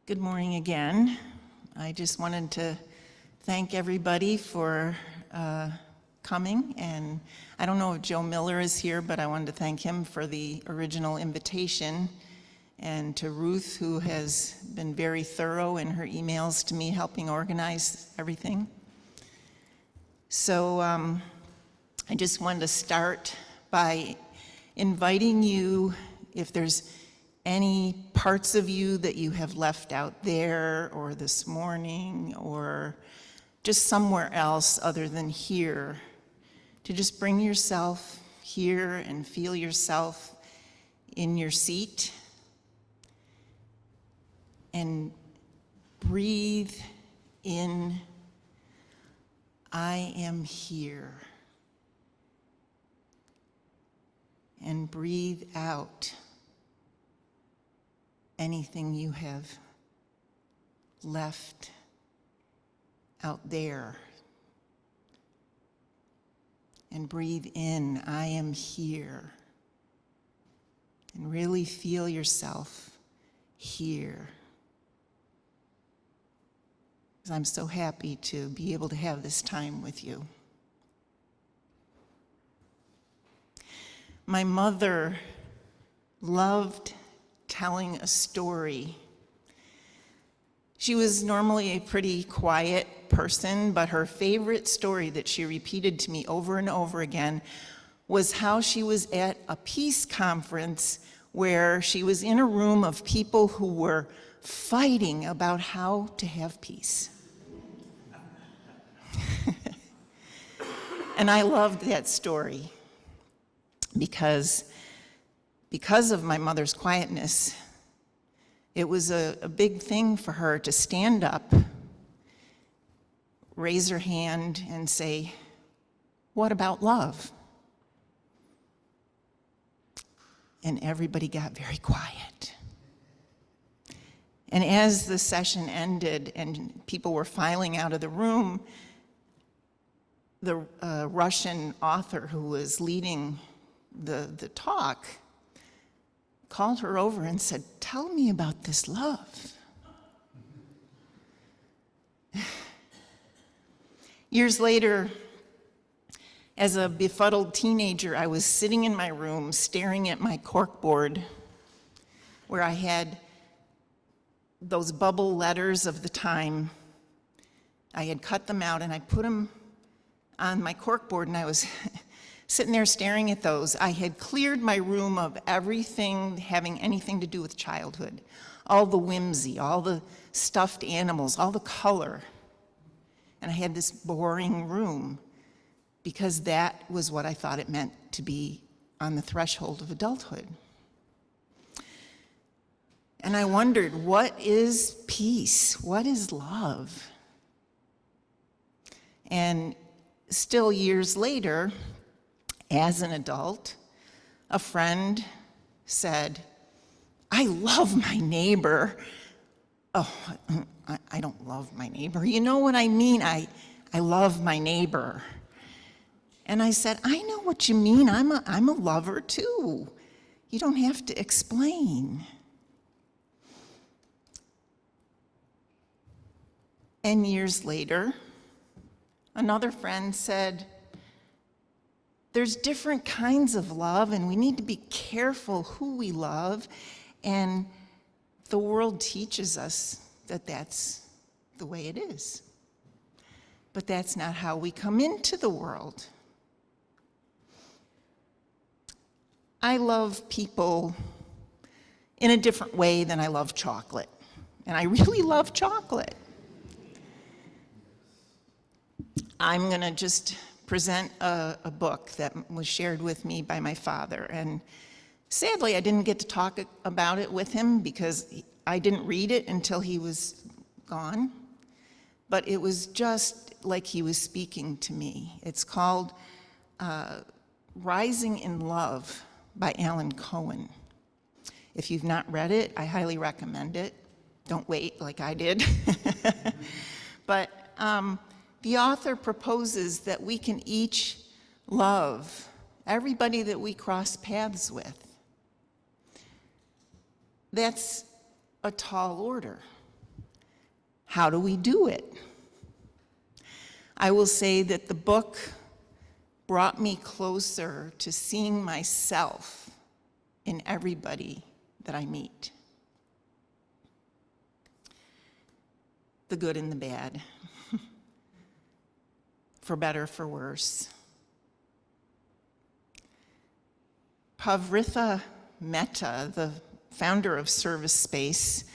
Good morning again. I just wanted to thank everybody for coming, and I don't know if Joe Miller is here, but I wanted to thank him for the original invitation, and to Ruth, who has been very thorough in her emails to me, helping organize everything. So I just wanted to start by inviting you, if there's any parts of you that you have left out there or this morning or just somewhere else other than here, to just bring yourself here and feel yourself in your seat and breathe in, I am here, and breathe out anything you have left out there. And breathe in, I am here. And really feel yourself here. Because I'm so happy to be able to have this time with you. My mother loved telling a story. She was normally a pretty quiet person, but her favorite story that she repeated to me over and over again was how she was at a peace conference where she was in a room of people who were fighting about how to have peace. And I loved that story because of my mother's quietness, it was a big thing for her to stand up, raise her hand, and say, "What about love?" And everybody got very quiet. And as the session ended and people were filing out of the room, the Russian author who was leading the talk called her over and said, "Tell me about this love." Years later, as a befuddled teenager, I was sitting in my room staring at my corkboard where I had those bubble letters of the time. I had cut them out and I put them on my corkboard, and I was sitting there staring at those. I had cleared my room of everything having anything to do with childhood. All the whimsy, all the stuffed animals, all the color. And I had this boring room because that was what I thought it meant to be on the threshold of adulthood. And I wondered, what is peace? What is love? And still years later, as an adult, a friend said, "I love my neighbor." Oh, I don't love my neighbor. You know what I mean? I love my neighbor. And I said, "I know what you mean. I'm a lover too. You don't have to explain." And years later, another friend said, "There's different kinds of love, and we need to be careful who we love, and the world teaches us that that's the way it is. But that's not how we come into the world." I love people in a different way than I love chocolate, and I really love chocolate. I'm gonna just present a book that was shared with me by my father. And sadly, I didn't get to talk about it with him because I didn't read it until he was gone. But it was just like he was speaking to me. It's called Rising in Love by Alan Cohen. If you've not read it, I highly recommend it. Don't wait like I did. But the author proposes that we can each love everybody that we cross paths with. That's a tall order. How do we do it? I will say that the book brought me closer to seeing myself in everybody that I meet. The good and the bad, for better, for worse. Pavritha Mehta, the founder of Service Space,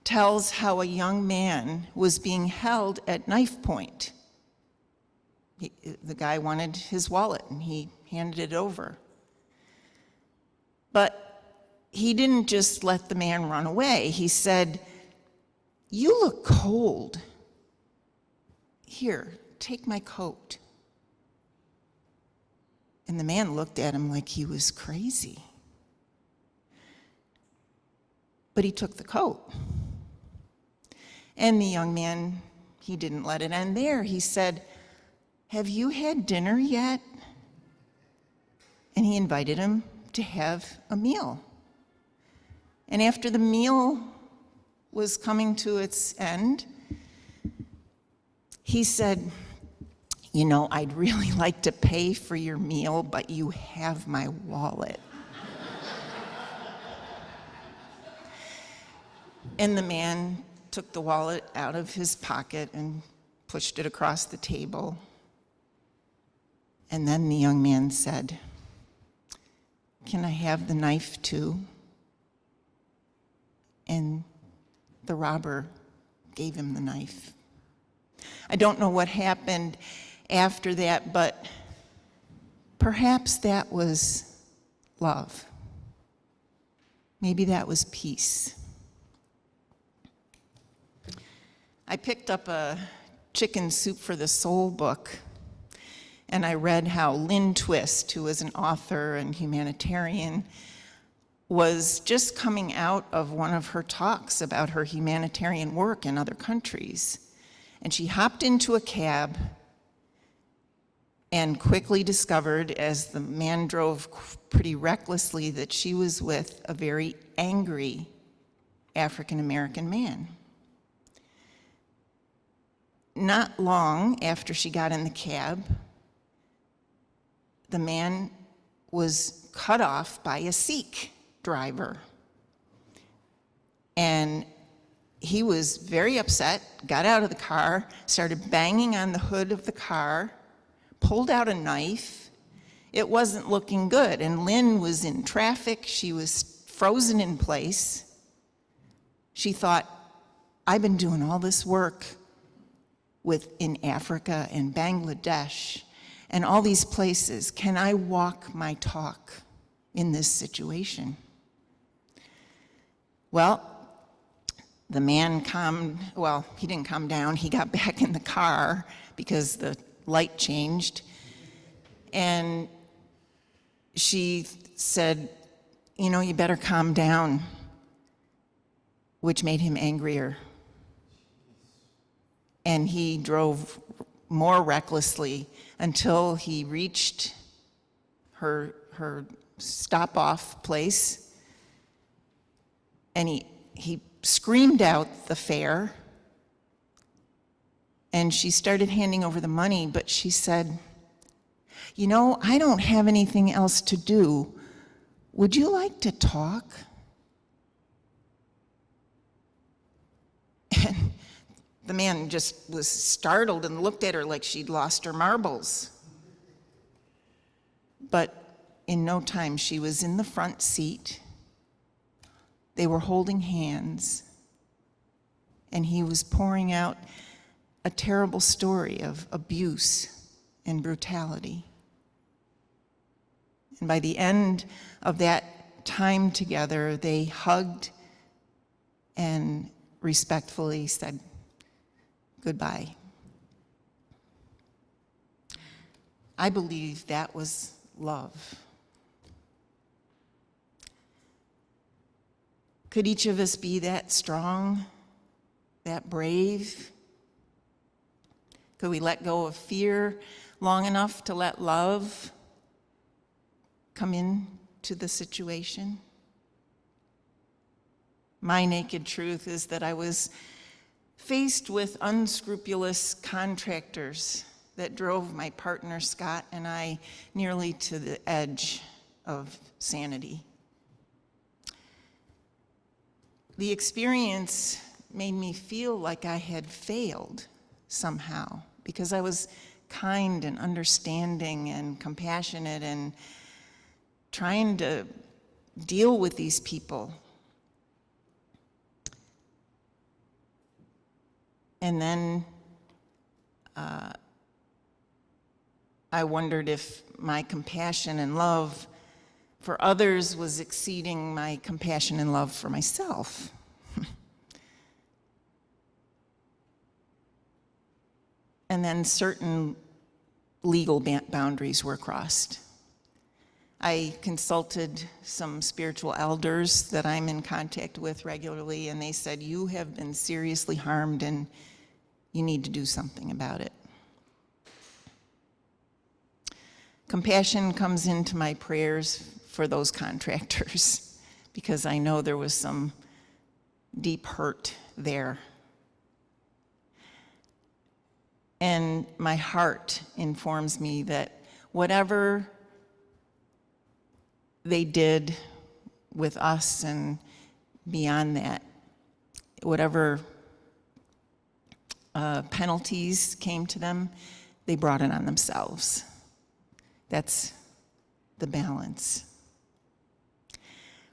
tells how a young man was being held at knife point. The guy wanted his wallet and he handed it over. But he didn't just let the man run away. He said, "You look cold. Here, take my coat." And the man looked at him like he was crazy. But he took the coat. And the young man, he didn't let it end there. He said, "Have you had dinner yet?" And he invited him to have a meal. And after the meal was coming to its end, he said, "You know, I'd really like to pay for your meal, but you have my wallet." And the man took the wallet out of his pocket and pushed it across the table. And then the young man said, "Can I have the knife too?" And the robber gave him the knife. I don't know what happened after that, but perhaps that was love. Maybe that was peace. I picked up a Chicken Soup for the Soul book, and I read how Lynn Twist, who was an author and humanitarian, was just coming out of one of her talks about her humanitarian work in other countries. And she hopped into a cab and quickly discovered, as the man drove pretty recklessly, that she was with a very angry African-American man. Not long after she got in the cab, the man was cut off by a Sikh driver. And he was very upset, got out of the car, started banging on the hood of the car, pulled out a knife. It wasn't looking good. And Lynn was in traffic. She was frozen in place. She thought, I've been doing all this work in Africa and Bangladesh and all these places. Can I walk my talk in this situation? Well, the man he didn't calm down. He got back in the car because the light changed. And she said, "You know, you better calm down," which made him angrier. And he drove more recklessly until he reached her stop-off place. And he screamed out the fare. And she started handing over the money, but she said, "You know, I don't have anything else to do. Would you like to talk?" And the man just was startled and looked at her like she'd lost her marbles. But in no time, she was in the front seat. They were holding hands, and he was pouring out a terrible story of abuse and brutality. And by the end of that time together, they hugged and respectfully said goodbye. I believe that was love. Could each of us be that strong, that brave? Could we let go of fear long enough to let love come into the situation? My naked truth is that I was faced with unscrupulous contractors that drove my partner Scott and I nearly to the edge of sanity. The experience made me feel like I had failed somehow because I was kind and understanding and compassionate and trying to deal with these people. And then I wondered if my compassion and love for others was exceeding my compassion and love for myself. And then certain legal boundaries were crossed. I consulted some spiritual elders that I'm in contact with regularly, and they said, you have been seriously harmed and you need to do something about it. Compassion comes into my prayers for those contractors because I know there was some deep hurt there. And my heart informs me that whatever they did with us and beyond that, whatever penalties came to them, they brought it on themselves. That's the balance.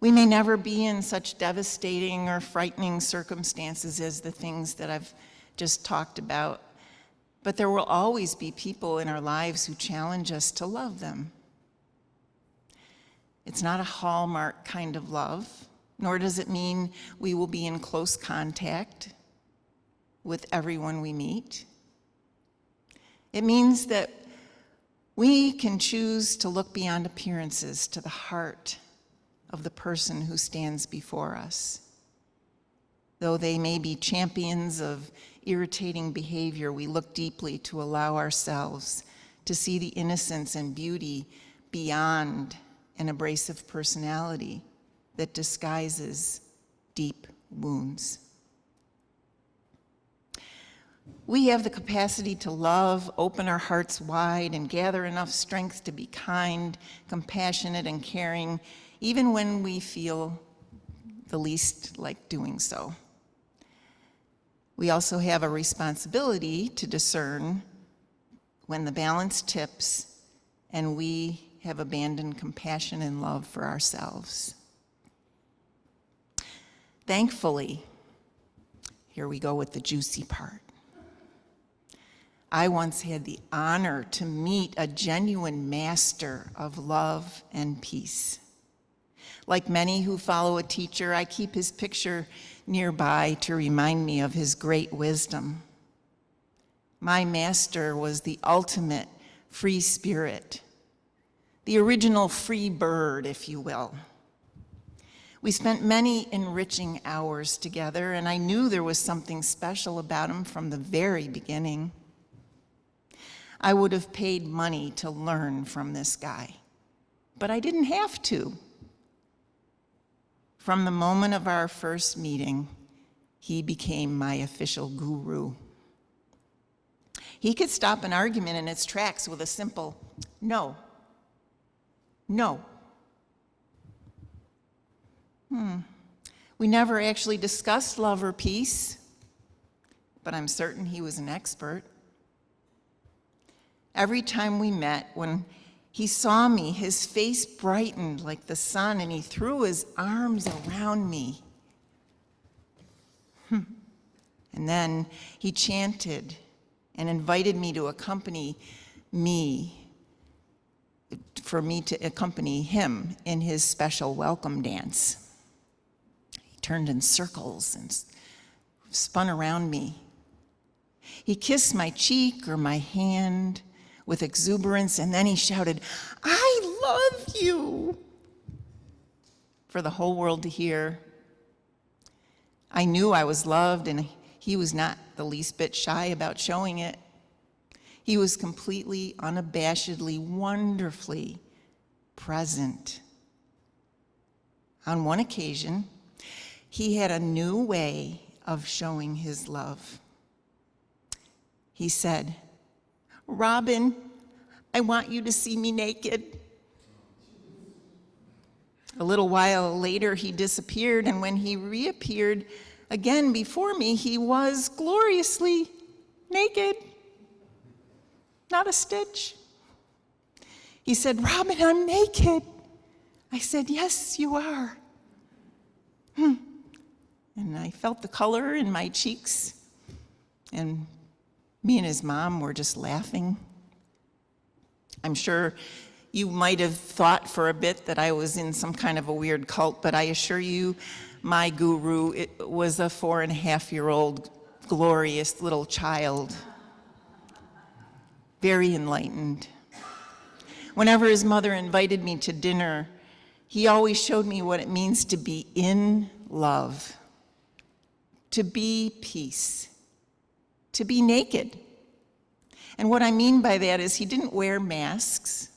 We may never be in such devastating or frightening circumstances as the things that I've just talked about, but there will always be people in our lives who challenge us to love them. It's not a hallmark kind of love, nor does it mean we will be in close contact with everyone we meet. It means that we can choose to look beyond appearances to the heart of the person who stands before us. Though they may be champions of irritating behavior, we look deeply to allow ourselves to see the innocence and beauty beyond an abrasive personality that disguises deep wounds. We have the capacity to love, open our hearts wide, and gather enough strength to be kind, compassionate, and caring, even when we feel the least like doing so. We also have a responsibility to discern when the balance tips and we have abandoned compassion and love for ourselves. Thankfully, here we go with the juicy part. I once had the honor to meet a genuine master of love and peace. Like many who follow a teacher, I keep his picture nearby to remind me of his great wisdom. My master was the ultimate free spirit, the original free bird, if you will. We spent many enriching hours together, and I knew there was something special about him from the very beginning. I would have paid money to learn from this guy, but I didn't have to. From the moment of our first meeting, he became my official guru. He could stop an argument in its tracks with a simple no. No. We never actually discussed love or peace, but I'm certain he was an expert. Every time we met, when he saw me, his face brightened like the sun, and he threw his arms around me. And then he chanted and invited me to accompany him in his special welcome dance. He turned in circles and spun around me. He kissed my cheek or my hand with exuberance, and then he shouted, "I love you," for the whole world to hear. I knew I was loved, and he was not the least bit shy about showing it. He was completely, unabashedly, wonderfully present. On one occasion, he had a new way of showing his love. He said, "Robin, I want you to see me naked." A little while later, he disappeared, and when he reappeared again before me, he was gloriously naked. Not a stitch. He said, "Robin, I'm naked." I said, "Yes, you are." And I felt the color in my cheeks, and me and his mom were just laughing. I'm sure you might have thought for a bit that I was in some kind of a weird cult, but I assure you, my guru was a 4.5-year-old glorious little child, very enlightened. Whenever his mother invited me to dinner, he always showed me what it means to be in love, to be peace, to be naked. And what I mean by that is he didn't wear masks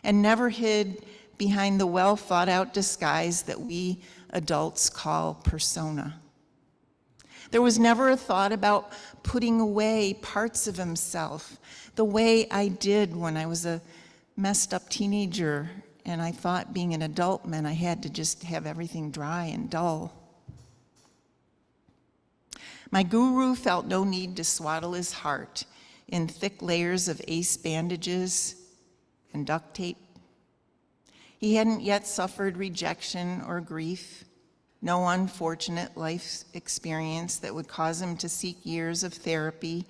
and never hid behind the well-thought-out disguise that we adults call persona. There was never a thought about putting away parts of himself the way I did when I was a messed up teenager and I thought being an adult meant I had to just have everything dry and dull. My guru felt no need to swaddle his heart in thick layers of ace bandages and duct tape. He hadn't yet suffered rejection or grief, no unfortunate life experience that would cause him to seek years of therapy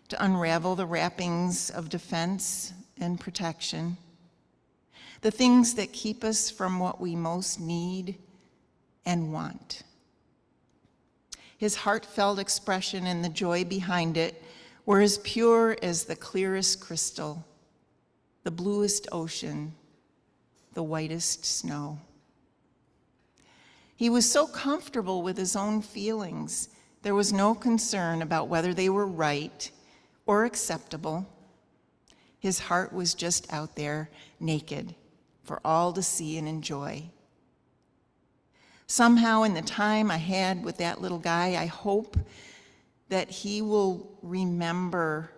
to unravel the wrappings of defense and protection, the things that keep us from what we most need and want. His heartfelt expression and the joy behind it were as pure as the clearest crystal, the bluest ocean, the whitest snow. He was so comfortable with his own feelings, there was no concern about whether they were right or acceptable. His heart was just out there, naked, for all to see and enjoy. Somehow in the time I had with that little guy, I hope that he will remember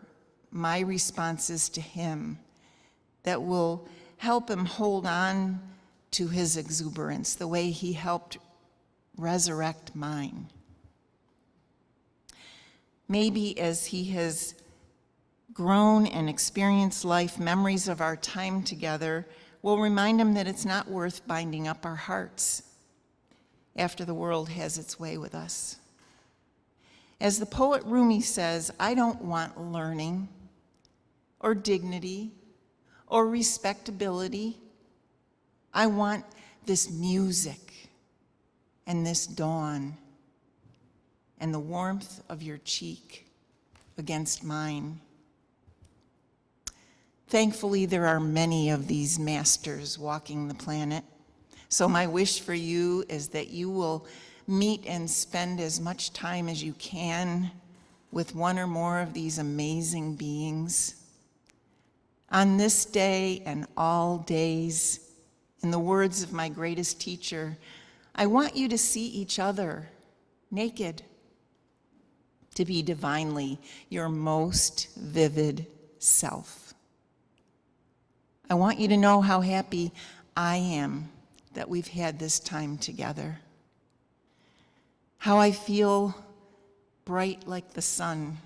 my responses to him that will help him hold on to his exuberance the way he helped resurrect mine. Maybe as he has grown and experienced life, memories of our time together will remind him that it's not worth binding up our hearts after the world has its way with us. As the poet Rumi says, I don't want learning or dignity or respectability. I want this music and this dawn and the warmth of your cheek against mine. Thankfully, there are many of these masters walking the planet. So my wish for you is that you will meet and spend as much time as you can with one or more of these amazing beings. On this day and all days, in the words of my greatest teacher, I want you to see each other naked, to be divinely your most vivid self. I want you to know how happy I am that we've had this time together. How I feel bright like the sun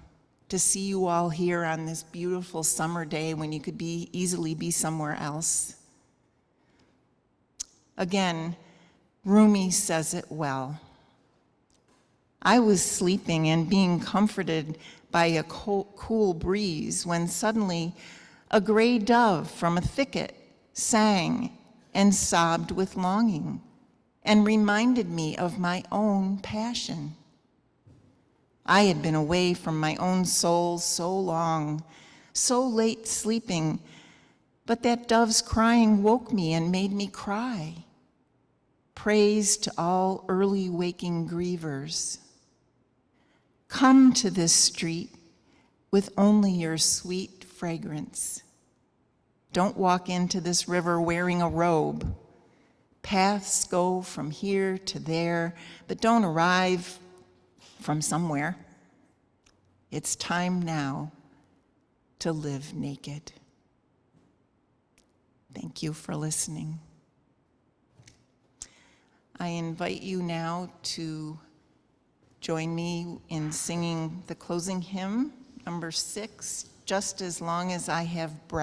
to see you all here on this beautiful summer day when you could easily be somewhere else. Again, Rumi says it well. I was sleeping and being comforted by a cool breeze when suddenly a gray dove from a thicket sang and sobbed with longing and reminded me of my own passion. I had been away from my own soul so long, so late sleeping, but that dove's crying woke me and made me cry. Praise to all early waking grievers. Come to this street with only your sweet fragrance. Don't walk into this river wearing a robe. Paths go from here to there, but don't arrive from somewhere. It's time now to live naked. Thank you for listening. I invite you now to join me in singing the closing hymn, number 6, Just as Long as I Have Breath.